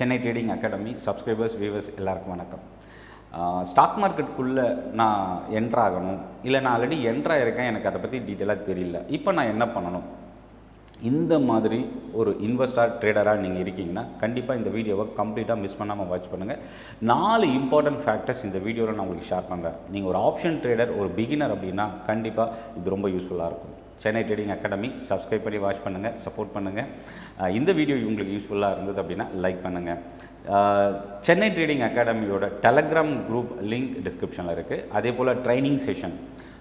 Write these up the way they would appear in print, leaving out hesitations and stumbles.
Chennai trading academy subscribers viewers எல்லாருக்கும் வணக்கம். Stock மார்க்கெட்டுக்குள்ளே நான் என்ட்ராகணும், இல்லை நான் ஆல்ரெடி என்ட்ராயிருக்கேன், எனக்கு அதை பற்றி டீட்டெயிலாக தெரியல, இப்போ நான் என்ன பண்ணணும்? இந்த மாதிரி ஒரு இன்வெஸ்டர் ட்ரேடராக நீங்கள் இருக்கீங்கன்னா கண்டிப்பாக இந்த வீடியோவை கம்ப்ளீட்டாக மிஸ் பண்ணாமல் வாட்ச் பண்ணுங்கள். 4 இம்பார்ட்டன்ட் ஃபேக்டர்ஸ் இந்த வீடியோவில் நான் உங்களுக்கு ஷேர் பண்ணுறேன். நீங்கள் ஒரு ஆப்ஷன் ட்ரேடர், ஒரு பிகினர் அப்படின்னா கண்டிப்பாக இது ரொம்ப யூஸ்ஃபுல்லாக இருக்கும். சென்னை ட்ரேடிங் அகாடமி சப்ஸ்கிரைப் பண்ணி வாட்ச் பண்ணுங்கள், சப்போர்ட் பண்ணுங்கள். இந்த வீடியோ உங்களுக்கு யூஸ்ஃபுல்லாக இருந்தது அப்படின்னா லைக் பண்ணுங்கள். சென்னை ட்ரேடிங் அகாடமியோட டெலகிராம் குரூப் லிங்க் டிஸ்கிரிப்ஷனில் இருக்குது. அதே போல் ட்ரைனிங் செஷன்.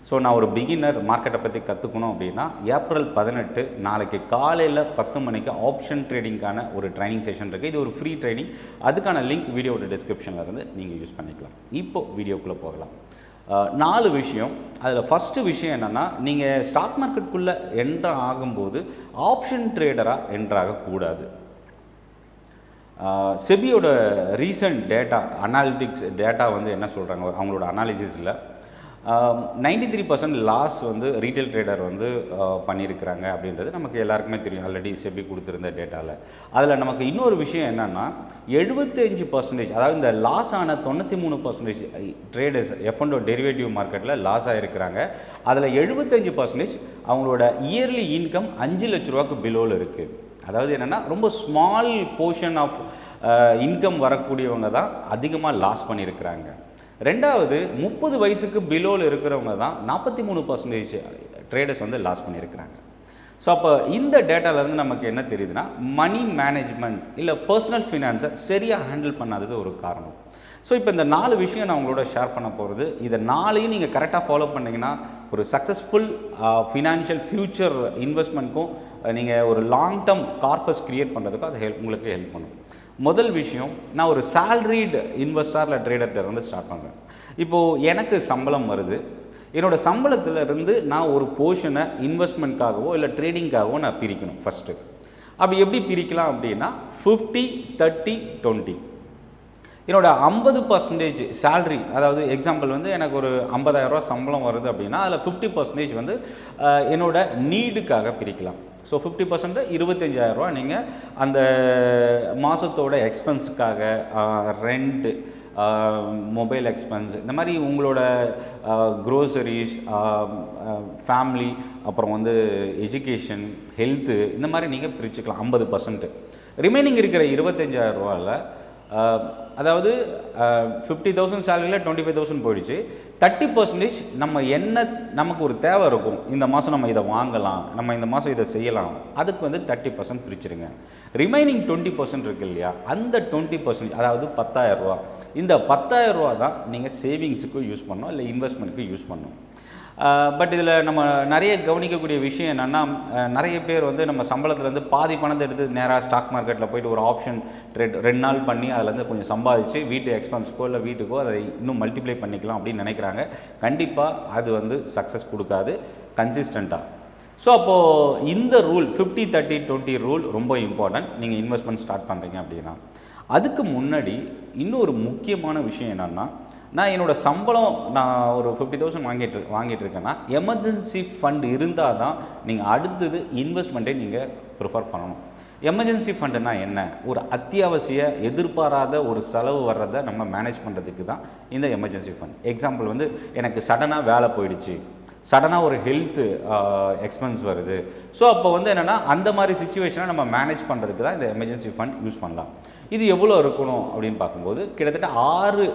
ஸோ நான் ஒரு பிகினர் மார்க்கெட்டை பற்றி கற்றுக்கணும் அப்படின்னா ஏப்ரல் 18 நாளைக்கு காலையில் 10 மணிக்கு ஆப்ஷன் ட்ரேடிங்கான ஒரு ட்ரைனிங் செஷன் இருக்குது. இது ஒரு ஃப்ரீ ட்ரைனிங். அதுக்கான லிங்க் வீடியோட டிஸ்கிரிப்ஷனில் இருந்து நீங்கள் யூஸ் பண்ணிக்கலாம். இப்போது வீடியோக்குள்ளே போகலாம். 4 விஷயம். அதில் ஃபஸ்ட்டு விஷயம் என்னென்னா, நீங்கள் ஸ்டாக் மார்க்கெட்டுக்குள்ளே என்ட்ரு ஆகும்போது ஆப்ஷன் ட்ரேடராக என்ட்ராகக்கூடாது. செபியோட ரீசன்ட் டேட்டா அனாலிட்டிக்ஸ் டேட்டா வந்து என்ன சொல்கிறாங்க, அவங்களோட அனாலிசிஸில் 93% லாஸ் வந்து ரீட்டைல் ட்ரேடர் வந்து பண்ணியிருக்கிறாங்க அப்படின்றது நமக்கு எல்லாருக்குமே தெரியும். ஆல்ரெடி செபி கொடுத்துருந்த டேட்டாவில் அதில் நமக்கு இன்னொரு விஷயம் என்னென்னா 75%, அதாவது இந்த லாஸ் ஆன 93% ட்ரேடர்ஸ் F&O டெரிவேட்டிவ் மார்க்கெட்டில் லாஸ் ஆகிருக்கிறாங்க. அதில் 75% அவங்களோட இயர்லி இன்கம் 5 லட்ச ரூபாய்க்கு பிலோவில் இருக்குது. அதாவது என்னென்னா ரொம்ப ஸ்மால் போர்ஷன் ஆஃப் இன்கம் வரக்கூடியவங்க தான் அதிகமாக லாஸ் பண்ணியிருக்கிறாங்க. ரெண்டாவது 30 வயசுக்கு பிலோவில் இருக்கிறவங்க தான் 43% ட்ரேடர்ஸ் வந்து லாஸ் பண்ணியிருக்கிறாங்க. ஸோ அப்போ இந்த டேட்டாவிலேருந்து நமக்கு என்ன தெரியுதுன்னா, மணி மேனேஜ்மெண்ட் இல்லை பர்சனல் ஃபினான்ஸை சரியாக ஹேண்டில் பண்ணாதது ஒரு காரணம். ஸோ இப்போ இந்த 4 விஷயம் நான் உங்களோட ஷேர் பண்ண போகிறது. இதை 4ஐயும் நீங்கள் கரெக்டாக ஃபாலோ பண்ணிங்கன்னா ஒரு சக்ஸஸ்ஃபுல் ஃபினான்ஷியல் ஃப்யூச்சர் இன்வெஸ்ட்மெண்ட்க்கும் நீங்கள் ஒரு லாங் டேர்ம் கார்பஸ் க்ரியேட் பண்ணுறதுக்கும் அது உங்களுக்கு ஹெல்ப் பண்ணும். முதல் விஷயம், நான் ஒரு சேல்ரிடு இன்வெஸ்டர் இல்லை ட்ரேடர்கிட்ட இருந்து ஸ்டார்ட் பண்ணுறேன். இப்போது எனக்கு சம்பளம் வருது. என்னோடய சம்பளத்தில் இருந்து நான் ஒரு போர்ஷனை இன்வெஸ்ட்மெண்ட்காகவோ இல்லை ட்ரேடிங்காகவோ நான் பிரிக்கணும் ஃபஸ்ட்டு. அப்படி எப்படி பிரிக்கலாம் அப்படின்னா 50-30-20. என்னோடய 50% சேல்ரி, அதாவது எக்ஸாம்பிள் வந்து எனக்கு ஒரு 50,000 ரூபா சம்பளம் வருது அப்படின்னா அதில் 50% வந்து என்னோடய நீடுக்காக பிரிக்கலாம். ஸோ 50% 25,000 ரூபா நீங்கள் அந்த மாதத்தோட எக்ஸ்பென்ஸுக்காக, ரெண்ட்டு, மொபைல் எக்ஸ்பென்ஸ், இந்த மாதிரி உங்களோட க்ரோசரிஸ், ஃபேமிலி, அப்புறம் வந்து எஜுகேஷன், ஹெல்த்து, இந்த மாதிரி நீங்கள் பிரிச்சுக்கலாம் 50%. ரிமைனிங் இருக்கிற 25,000 ரூபாவில் அதாவது 50,000 சேலரியில் 25,000 போயிடுச்சு. 30% நம்ம என்ன, நமக்கு ஒரு தேவை இருக்கும், இந்த மாதம் நம்ம இதை வாங்கலாம், நம்ம இந்த மாதம் இதை செய்யலாம், அதுக்கு வந்து 30% பிரிச்சுருங்க. ரிமைனிங் 20% இருக்கு இல்லையா, அந்த 20%, அதாவது 10,000 ரூபா, இந்த 10,000 ரூபா தான் நீங்கள் சேவிங்ஸுக்கு யூஸ் பண்ணணும், இல்லை இன்வெஸ்ட்மெண்ட்டுக்கு யூஸ் பண்ணணும். பட் இதில் நம்ம நிறைய கவனிக்கக்கூடிய விஷயம் என்னென்னா, நிறைய பேர் வந்து நம்ம சம்பளத்துலேருந்து பாதி பணத்தை எடுத்து நேராக ஸ்டாக் மார்க்கெட்டில் போய்ட்டு ஒரு ஆப்ஷன் ட்ரேட் 2 நாள் பண்ணி அதிலேருந்து கொஞ்சம் சம்பாதிச்சு வீட்டு எக்ஸ்பென்ஸுக்கோ இல்லை வீட்டுக்கோ அதை இன்னும் மல்டிப்ளை பண்ணிக்கலாம் அப்படின்னு நினைக்கிறாங்க. கண்டிப்பாக அது வந்து சக்ஸஸ் கொடுக்காது கன்சிஸ்டண்ட்டாக. ஸோ அப்போது இந்த ரூல் 50-30-20 ரூல் ரொம்ப இம்பார்ட்டன்ட் நீங்கள் இன்வெஸ்ட்மெண்ட் ஸ்டார்ட் பண்ணுறீங்க அப்படின்னா. அதுக்கு முன்னாடி இன்னொரு முக்கியமான விஷயம் என்னென்னா, நான் என்னோடய சம்பளம் நான் ஒரு 50,000 வாங்கிட்டு இருக்கேன்னா எமர்ஜென்சி ஃபண்ட் இருந்தால் தான் நீங்கள் அடுத்தது இன்வெஸ்ட்மெண்ட்டே நீங்கள் ப்ரிஃபர் பண்ணணும். எமர்ஜென்சி ஃபண்டுனா என்ன? ஒரு அத்தியாவசிய எதிர்பாராத ஒரு செலவு வர்றதை நம்ம மேனேஜ் பண்ணுறதுக்கு தான் இந்த எமர்ஜென்சி ஃபண்ட். எக்ஸாம்பிள் வந்து எனக்கு சடனாக வேலை போயிடுச்சு, சடனாக ஒரு ஹெல்த்து எக்ஸ்பென்ஸ் வருது. ஸோ அப்போ வந்து என்னென்னா அந்த மாதிரி சுச்சுவேஷனை நம்ம மேனேஜ் பண்ணுறதுக்கு தான் இந்த எமர்ஜென்சி ஃபண்ட் யூஸ் பண்ணலாம். இது எவ்வளோ இருக்கணும் அப்படின்னு பார்க்கும்போது கிட்டத்தட்ட 6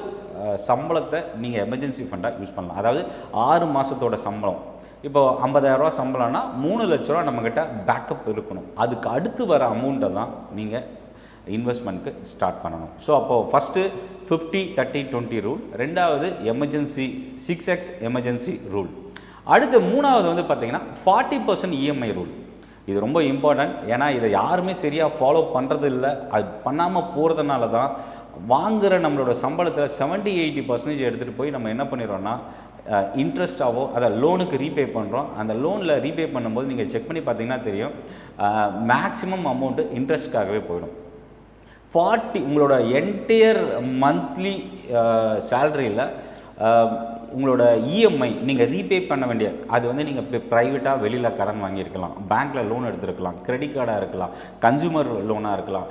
சம்பளத்தை நீங்கள் எமர்ஜென்சி ஃபண்டாக யூஸ் பண்ணலாம். அதாவது 6 மாதத்தோட சம்பளம். இப்போது 50,000 ரூபா சம்பளம்னா 3 லட்ச ரூபா நம்மக்கிட்ட பேக்கப் இருக்கணும். அதுக்கு அடுத்து வர அமௌண்ட்டை தான் நீங்கள் இன்வெஸ்ட்மெண்ட்டுக்கு ஸ்டார்ட் பண்ணணும். ஸோ அப்போது ஃபஸ்ட்டு 50-30-20 ரூல், ரெண்டாவது எமர்ஜென்சி 6x எமர்ஜென்சி ரூல், அடுத்து 3வது வந்து பார்த்திங்கன்னா 40% EMI ரூல். இது ரொம்ப இம்பார்ட்டன்ட். ஏன்னா இதை யாருமே சரியாக ஃபாலோ பண்ணுறது இல்லை. அது பண்ணாமல் போகிறதுனால தான் வாங்குகிற நம்மளோட சம்பளத்தில் 70-80% எடுத்துகிட்டு போய் நம்ம என்ன பண்ணிடுறோன்னா இன்ட்ரெஸ்ட்டாகவோ அதை லோனுக்கு ரீபே பண்ணுறோம். அந்த லோனில் ரீபே பண்ணும்போது நீங்கள் செக் பண்ணி பார்த்தீங்கன்னா தெரியும், மேக்ஸிமம் அமௌண்ட்டு இன்ட்ரெஸ்ட்காகவே போயிடும். உங்களோட என்டையர் மந்த்லி சேலரியில் உங்களோட இஎம்ஐ நீங்கள் ரீபே பண்ண வேண்டிய அது வந்து நீங்கள் இப்போ ப்ரைவேட்டாக வெளியில் கடன் வாங்கியிருக்கலாம், பேங்க்கில் லோன் எடுத்துருக்கலாம், கிரெடிட் கார்டாக இருக்கலாம், கன்சூமர் லோனாக இருக்கலாம்,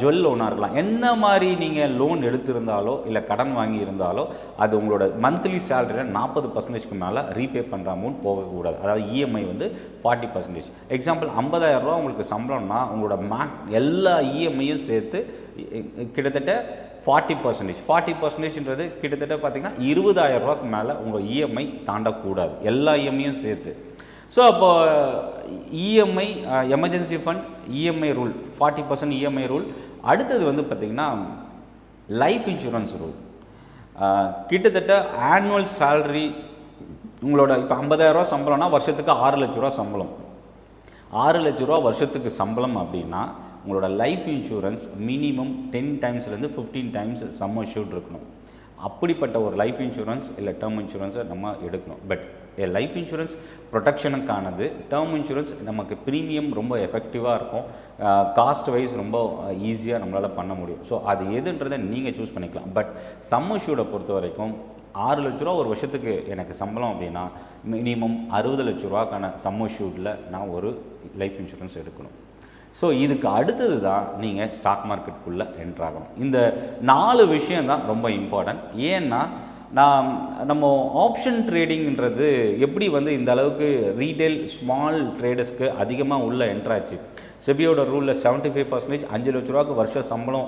ஜுவல் லோனாக இருக்கலாம். எந்த மாதிரி நீங்கள் லோன் எடுத்திருந்தாலோ இல்லை கடன் வாங்கியிருந்தாலோ அது உங்களோட மந்த்லி சேலரியில் 40%க்கு மேலே ரீபே பண்ணுற அமௌண்ட் போகக்கூடாது. அதாவது இஎம்ஐ வந்து 40%. எக்ஸாம்பிள் 50,000 ரூபா உங்களுக்கு சம்பளம்னா உங்களோட எல்லா இஎம்ஐயும் சேர்த்து கிட்டத்தட்ட 40%. 40%ன்றது கிட்டத்தட்ட பார்த்தீங்கன்னா 20,000 ரூபாய்க்கு மேலே உங்கள் இஎம்ஐ தாண்டக்கூடாது, எல்லா இஎம்ஐயும் சேர்த்து. ஸோ அப்போ EMI emergency fund EMI rule 40% EMI rule. அடுத்தது வந்து பார்த்திங்கன்னா லைஃப் இன்சூரன்ஸ் ரூல். கிட்டத்தட்ட ஆனுவல் சேலரி உங்களோட இப்போ 50,000 ரூபா சம்பளம்னா வருஷத்துக்கு 6 லட்ச ரூபா சம்பளம். 6 லட்ச ரூபா வருஷத்துக்கு சம்பளம் அப்படின்னா உங்களோட லைஃப் இன்சூரன்ஸ் மினிமம் 10 டைம்ஸ்லேருந்து 15 டைம்ஸ் சம் அஷ்யூர்ட் இருக்கணும். அப்படிப்பட்ட ஒரு லைஃப் இன்சூரன்ஸ் இல்லை டேர்ம் இன்சூரன்ஸை நம்ம எடுக்கணும். பட் லைஃப் இன்சூரன்ஸ் ப்ரொடெக்ஷனுக்கானது. டேர்ம் இன்சூரன்ஸ் நமக்கு ப்ரீமியம் ரொம்ப எஃபெக்டிவாக இருக்கும், காஸ்ட் வைஸ் ரொம்ப ஈஸியாக நம்மளால் பண்ண முடியும். ஸோ அது எதுன்றதை நீங்கள் சூஸ் பண்ணிக்கலாம். பட் சம் அஷ்யூர்டை பொறுத்த வரைக்கும் 6 லட்ச ரூபா ஒரு வருஷத்துக்கு எனக்கு சம்பளம் அப்படின்னா மினிமம் 60 லட்ச ரூபாக்கான சம் அஷ்யூர்டில் நான் ஒரு லைஃப் இன்சூரன்ஸ் எடுக்கணும். ஸோ இதுக்கு அடுத்தது தான் நீங்கள் ஸ்டாக் மார்க்கெட்டுக்குள்ளே என்ட்ராகணும். இந்த 4 விஷயம் தான் ரொம்ப இம்பார்ட்டன்ட். ஏன்னா நம்ம ஆப்ஷன் ட்ரேடிங்கிறது எப்படி வந்து இந்த அளவுக்கு ரீட்டைல் ஸ்மால் ட்ரேடர்ஸ்க்கு அதிகமாக உள்ள என்ட்ராச்சு. செபியோட ரூலில் 75% 5 லட்ச ரூபாய்க்கு வருஷ சம்பளம்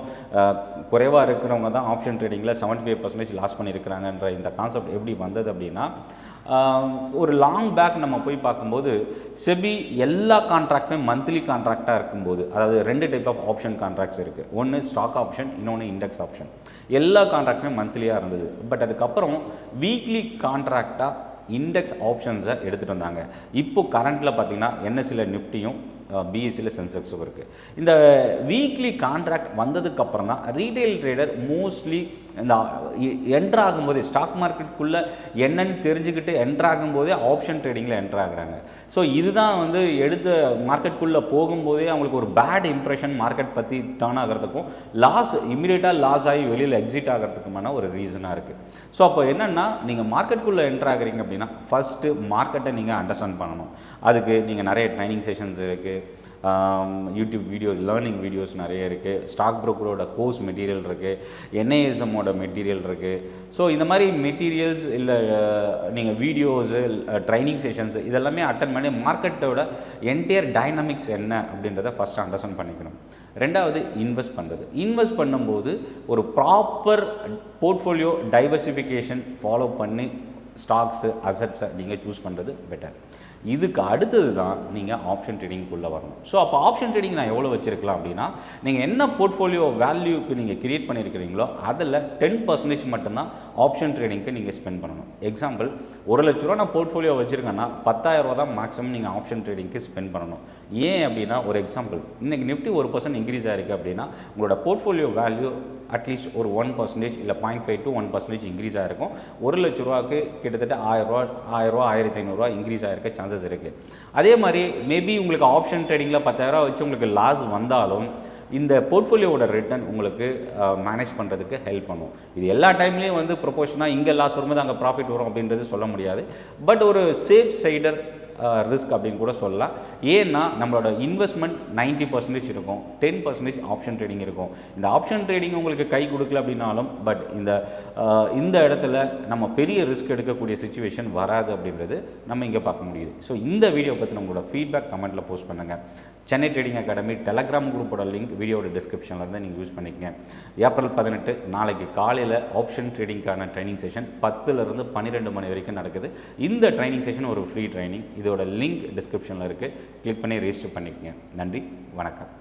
குறைவாக இருக்கிறவங்க தான் ஆப்ஷன் ட்ரேடிங்கில் 75% லாஸ் பண்ணியிருக்கிறாங்கன்ற இந்த கான்செப்ட் எப்படி வந்தது அப்படின்னா ஒரு லாங் பேக் நம்ம போய் பார்க்கும்போது செபி எல்லா கான்ட்ராக்டுமே மந்த்லி கான்ட்ராக்டாக இருக்கும்போது, அதாவது 2 டைப் ஆஃப் ஆப்ஷன் கான்ட்ராக்ட்ஸ் இருக்குது. ஒன்று ஸ்டாக் ஆப்ஷன், இன்னொன்று இண்டெக்ஸ் ஆப்ஷன். எல்லா கான்ட்ராக்டுமே மந்த்லியாக இருந்தது. பட் அதுக்கப்புறம் வீக்லி கான்ட்ராக்டாக இண்டெக்ஸ் ஆப்ஷன்ஸை எடுத்துகிட்டு வந்தாங்க. இப்போ கரண்ட்டில் பார்த்திங்கன்னா என்எஸ்சியில் நிஃப்டியும் பிஎஸ்சியில் சென்செக்ஸும் இருக்குது. இந்த வீக்லி கான்ட்ராக்ட் வந்ததுக்கப்புறம் தான் ரீட்டைல் ட்ரேடர் மோஸ்ட்லி இந்த என்ட்ராகும்போதே ஸ்டாக் மார்க்கெட்டுக்குள்ளே என்னன்னு தெரிஞ்சுக்கிட்டு என்ட்ராகும்போதே ஆப்ஷன் ட்ரேடிங்கில் என்ட்ராகிறாங்க. ஸோ இதுதான் வந்து எடுத்த மார்க்கெட்டுக்குள்ளே போகும்போதே அவங்களுக்கு ஒரு பேட் இம்ப்ரெஷன் மார்க்கெட் பற்றி டர்ன் ஆகிறதுக்கும் இமீடியட்டாக லாஸ் ஆகி வெளியில் எக்ஸிட் ஆகிறதுக்குமான ஒரு ரீசனாக இருக்குது. ஸோ அப்போ என்னென்னா நீங்கள் மார்க்கெட்டுக்குள்ளே என்ட்ராகிறீங்க அப்படின்னா ஃபஸ்ட்டு மார்க்கெட்டை நீங்கள் அண்டர்ஸ்டாண்ட் பண்ணணும். அதுக்கு நீங்கள் நிறைய ட்ரைனிங் செஷன்ஸ் இருக்குது, யூடியூப் வீடியோ லேர்னிங் வீடியோஸ் நிறைய இருக்குது, ஸ்டாக் ப்ரோக்கரோட கோர்ஸ் மெட்டீரியல் இருக்குது, என்ஐஎஸ்எம்மோட மெட்டீரியல் இருக்குது. ஸோ இந்த மாதிரி மெட்டீரியல்ஸ் இல்லை நீங்கள் வீடியோஸு ட்ரைனிங் செஷன்ஸ் இதெல்லாமே அட்டன் பண்ணி மார்க்கெட்டோட என்டையர் டைனமிக்ஸ் என்ன அப்படின்றத ஃபஸ்ட்டு அண்டர்ஸ்டாண்ட் பண்ணிக்கணும். ரெண்டாவது இன்வெஸ்ட் பண்ணும்போது ஒரு ப்ராப்பர் போர்ட்ஃபோலியோ டைவர்சிஃபிகேஷன் ஃபாலோ பண்ணி ஸ்டாக்ஸு அசட்ஸை நீங்கள் சூஸ் பண்ணுறது பெட்டர். இதுக்கு அடுத்தது தான் நீங்கள் ஆப்ஷன் ட்ரேடிங்குள்ளே வரணும். ஸோ அப்போ ஆப்ஷன் ட்ரேடிங் நான் எவ்வளோ வச்சுருக்கலாம் அப்படின்னா நீங்கள் என்ன போர்ட்ஃபோலியோ வேல்யூக்கு நீங்கள் கிரியேட் பண்ணியிருக்கிறீங்களோ அதில் 10% மட்டும்தான் ஆப்ஷன் ட்ரேடிங்க்கு நீங்கள் ஸ்பெண்ட் பண்ணணும். எக்ஸாம்பிள் 1 லட்ச ரூபா நான் போர்ட்ஃபோலியோ வச்சுருக்கேன்னா 10,000 ரூபா தான் மேக்ஸிமம் நீங்கள் ஆப்ஷன் ட்ரேடிங்க்கு ஸ்பெண்ட் பண்ணணும். ஏன் அப்படின்னா ஒரு எக்ஸாம்பிள் இன்றைக்கி நிஃப்டி 1% இன்க்ரீஸ் ஆகிருக்கு அப்படின்னா உங்களோட போர்ட்ஃபோலியோ வேல்யூ அட்லீஸ்ட் ஒரு 1% இல்லை 0.5 to 1% இன்க்ரீஸ் ஆகிருக்கும். 1 லட்ச ரூபாய்க்கு கிட்டத்தட்ட 1000 ரூபா 1500 ரூபா இன்க்ரீஸ் ஆகிருக்க சான்சஸ் இருக்குது. அதே மாதிரி மேபி உங்களுக்கு ஆப்ஷன் ட்ரேடிங்கில் 10,000 வச்சு உங்களுக்கு லாஸ் வந்தாலும் இந்த போர்ட்ஃபோலியோட ரிட்டர்ன் உங்களுக்கு மேனேஜ் பண்ணுறதுக்கு ஹெல்ப் பண்ணும். இது எல்லா டைம்லேயும் வந்து ப்ரொபோஷனாக இங்கே லாஸ் வரும்போது அங்கே ப்ராஃபிட் வரும் அப்படின்றது சொல்ல முடியாது. பட் ஒரு சேஃப் சைடர் ரிஸ்க் அப்படின்னு கூட சொல்லலாம். ஏன்னா நம்மளோட இன்வெஸ்ட்மெண்ட் 90% இருக்கும், 10% ஆப்ஷன் ட்ரேடிங் இருக்கும். இந்த ஆப்ஷன் ட்ரேடிங் உங்களுக்கு கை கொடுக்கல அப்படின்னாலும் பட் இந்த இடத்துல நம்ம பெரிய ரிஸ்க் எடுக்கக்கூடிய சிச்சுவேஷன் வராது அப்படின்றது நம்ம இங்கே பார்க்க முடியுது. ஸோ இந்த வீடியோ பற்றி நம்மளோட ஃபீட்பேக் கமெண்ட்டில் போஸ்ட் பண்ணுங்கள். சென்னை ட்ரேடிங் அகாடமி டெலகிராம் குரூப்போட லிங்க் வீடியோட டிஸ்கிரிப்ஷனில் இருந்தால் நீங்கள் யூஸ் பண்ணிக்கங்க. ஏப்ரல் 18 நாளைக்கு காலையில் ஆப்ஷன் ட்ரேடிங்கான ட்ரைனிங் செஷன் 10லேருந்து 12 மணி வரைக்கும் நடக்குது. இந்த ட்ரைனிங் செஷன் ஒரு ஃப்ரீ ட்ரைனிங். இதோட லிங்க் டிஸ்கிரிப்ஷனில் இருக்குது, கிளிக் பண்ணி ரெஜிஸ்டர் பண்ணிக்கங்க. நன்றி, வணக்கம்.